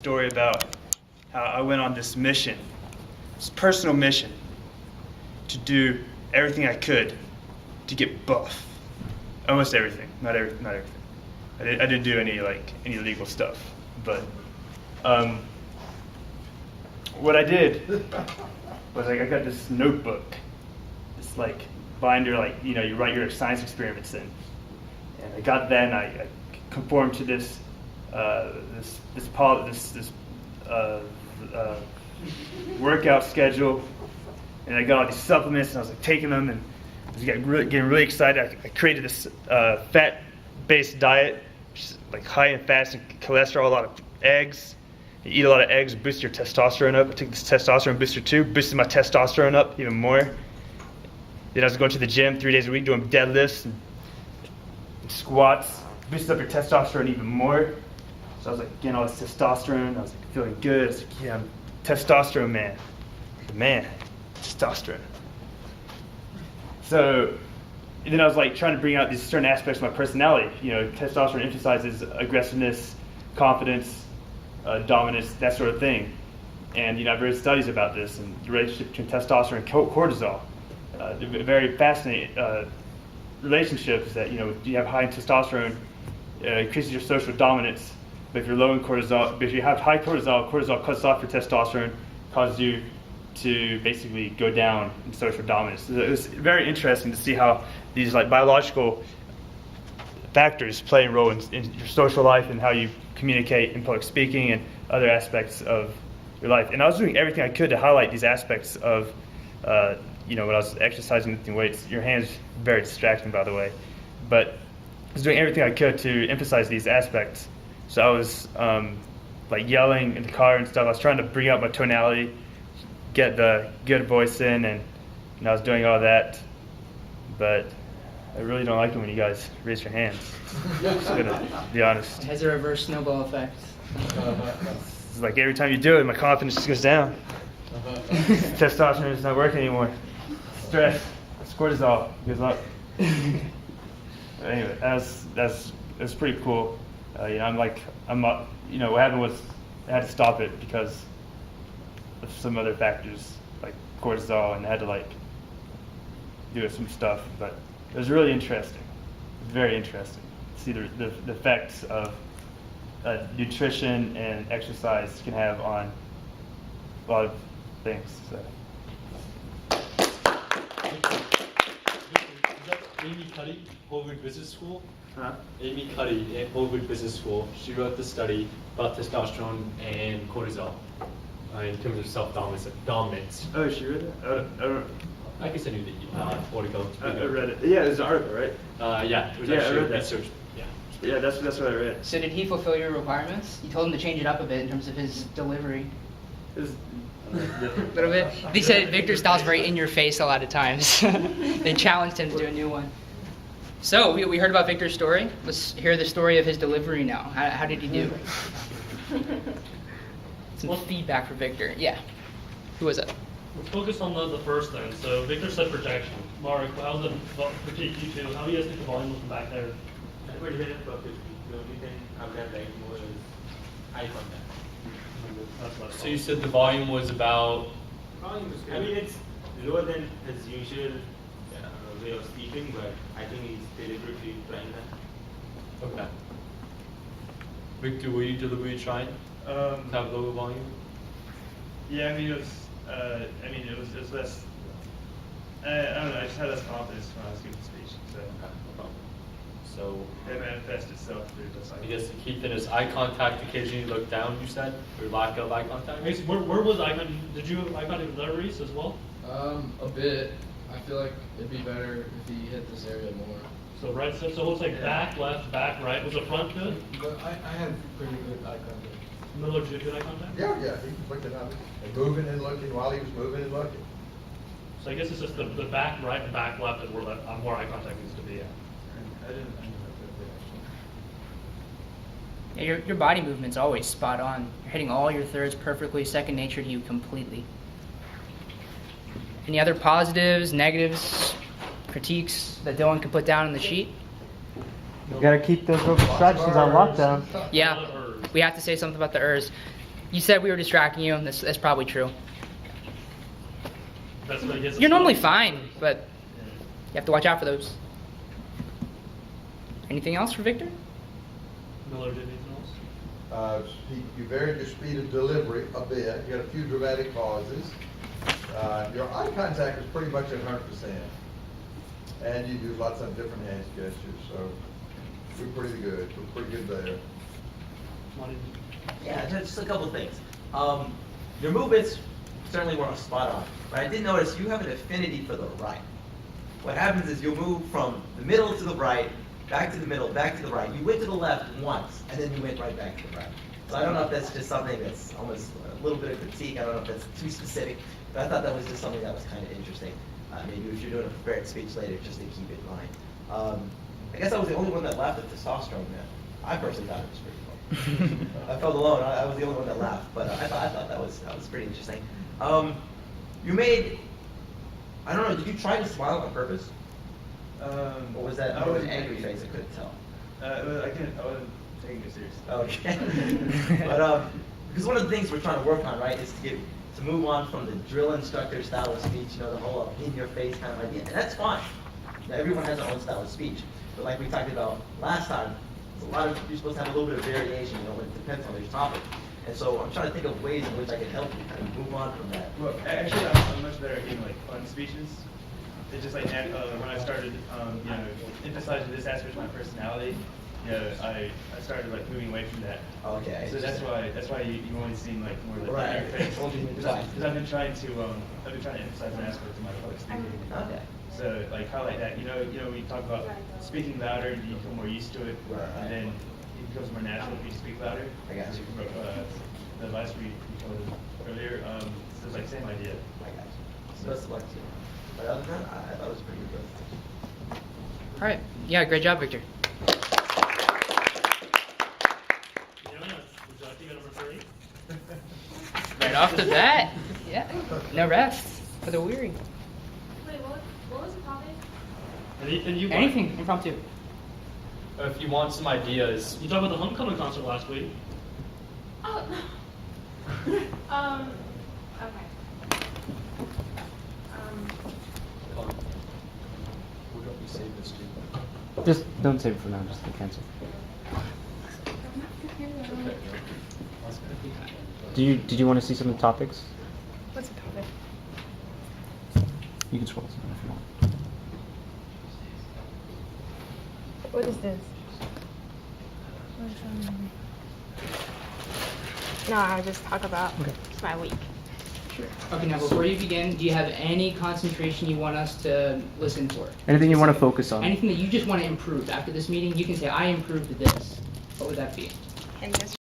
Story about how I went on this mission, this personal mission, to do everything I could to get buff. Almost everything, not everything. I didn't do any illegal stuff, but what I did was I got this notebook, this binder, you write your science experiments in, and I got that and I conformed to this workout schedule, and I got all these supplements, and I was taking them, and I was getting really excited. I created this fat-based diet, which is high in fats and cholesterol, a lot of eggs. You eat a lot of eggs, boost your testosterone up. I took this testosterone booster too, boosted my testosterone up even more. Then I was going to the gym 3 days a week doing deadlifts and squats, boosted up your testosterone even more. So I was getting all this testosterone. I was feeling good. I was yeah, I'm testosterone man, testosterone. So then I was trying to bring out these certain aspects of my personality. Testosterone emphasizes aggressiveness, confidence, dominance, that sort of thing. And I've read studies about this and the relationship between testosterone and cortisol. Very fascinating relationships that you have high in testosterone, increases your social dominance. But if you're low in cortisol, but if you have high cortisol cuts off your testosterone, causes you to basically go down in social dominance. So it was very interesting to see how these biological factors play a role in your social life and how you communicate in public speaking and other aspects of your life. And I was doing everything I could to highlight these aspects of, when I was exercising, lifting weights. Your hand's very distracting, by the way. But I was doing everything I could to emphasize these aspects. So I was yelling in the car and stuff. I was trying to bring out my tonality, get the good voice in, and I was doing all that. But I really don't like it when you guys raise your hands. Just gonna be honest. It has a reverse snowball effect. It's every time you do it, my confidence just goes down. Testosterone does not work anymore. Stress, cortisol goes up. Anyway, that's pretty cool. What happened was I had to stop it because of some other factors like cortisol, and I had to do some stuff. But it was really interesting, very interesting to see the effects of nutrition and exercise can have on a lot of things. So. Amy Cuddy, Harvard Business School. Huh? Amy Cuddy at Harvard Business School. She wrote the study about testosterone and cortisol in terms of self-dominance. Oh, she read it? I can send you the article. I read it. Yeah, it was an article, right? Yeah, it was Yeah, I actually read that. research. Yeah, that's what I read. So did he fulfill your requirements? You told him to change it up a bit in terms of his delivery. It was A little bit. They said Victor's style is very in your face a lot of times. They challenged him to do a new one. So we heard about Victor's story. Let's hear the story of his delivery now. How did he do? Some feedback for Victor. Yeah. Who was it? Let's focus on the first thing. So Victor said projection. Mark, how's it critique you two? How do you guys think the volume looking back there? I would hit it perfectly. The only thing I've got right more is eye contact. So you said the volume was about. Volume is good. I mean, it's lower than his usual way of speaking, but I think he's deliberately trying that. Okay. Victor, were you deliberately trying to have lower volume? Yeah, it was less. I don't know. I just had less confidence when I was giving the speech, so Okay, no problem. So it manifested itself through just I guess the key thing is eye contact. Occasionally look down. You said, or lack of eye contact. Mason, where was eye contact? Did you have eye contact with that, Reese, as well? A bit. I feel like it'd be better if he hit this area more. So right, so it looks like back, left, back, right. Was the front good? But I had pretty good eye contact. Miller, did you have good eye contact? Yeah, he was looking at me and moving and looking while he was moving and looking. So I guess it's just the back, right, and back, left is where more eye contact needs to be at. I didn't know Yeah, your body movement's always spot on. You're hitting all your thirds perfectly, second nature to you completely. Any other positives, negatives, critiques that Dylan can put down in the sheet? You gotta keep those distractions on lockdown. Yeah, we have to say something about the ERS. You said we were distracting you. That's probably true. That's what he gets. You're normally fine, but you have to watch out for those. Anything else for Victor? Miller, did anything else? You varied your speed of delivery a bit. You had a few dramatic pauses. Your eye contact was pretty much at 100%. And you use lots of different hand gestures, so we're pretty good. We're pretty good there. Monty? Yeah, just a couple things. Your movements certainly were spot on, but I did notice you have an affinity for the right. What happens is you'll move from the middle to the right, back to the middle, back to the right. You went to the left once, and then you went right back to the right. So I don't know if that's just something that's almost a little bit of critique. I don't know if that's too specific, but I thought that was just something that was kind of interesting. Maybe if you're doing a prepared speech later, just to keep it in mind. I guess I was the only one that laughed at testosterone then. I personally thought it was pretty funny. I felt alone. I was the only one that laughed, but I thought that was pretty interesting. You made, I don't know, did you try to smile on purpose? Or was that more of an angry face? I couldn't tell. I wasn't taking it seriously. Okay. But because one of the things we're trying to work on, right, is to move on from the drill instructor style of speech, the whole in your face kind of idea, and that's fine. Now, everyone has their own style of speech, but like we talked about last time, you're supposed to have a little bit of variation, when it depends on each topic. And so I'm trying to think of ways in which I can help you kind of move on from that. Well, actually, I'm much better at giving like fun speeches. It's just like when I started, emphasizing this aspect of my personality, I started like moving away from that. Okay. So that's why you always seem like more like Right. your face. Told you to Because I've been trying to emphasize an aspect of my public speaking. Okay. So like highlight that. We talk about speaking louder, you become more used to it, Right. and then it becomes more natural if you speak louder. I got you. The last week covered earlier, so it's like same idea. I got you. So best of luck to you. But other than that, I thought it was pretty good. All right. Yeah, great job, Victor. Would you like to go number 3? Right off the bat. Yeah. No rest for the weary. Wait, what was the topic? Anything you want? Anything impromptu. If you want some ideas, You talked about the homecoming concert last week. Oh, no. Okay. we'll help you save this too. Just don't save it for now, just cancel. Did you want to see some of the topics? What's the topic? You can scroll some if you want. What is this? No, I'll just talk about my week. Okay, now before you begin, do you have any concentration you want us to listen for? Anything you want to focus on? Anything that you just want to improve after this meeting, you can say, I improved this. What would that be? In this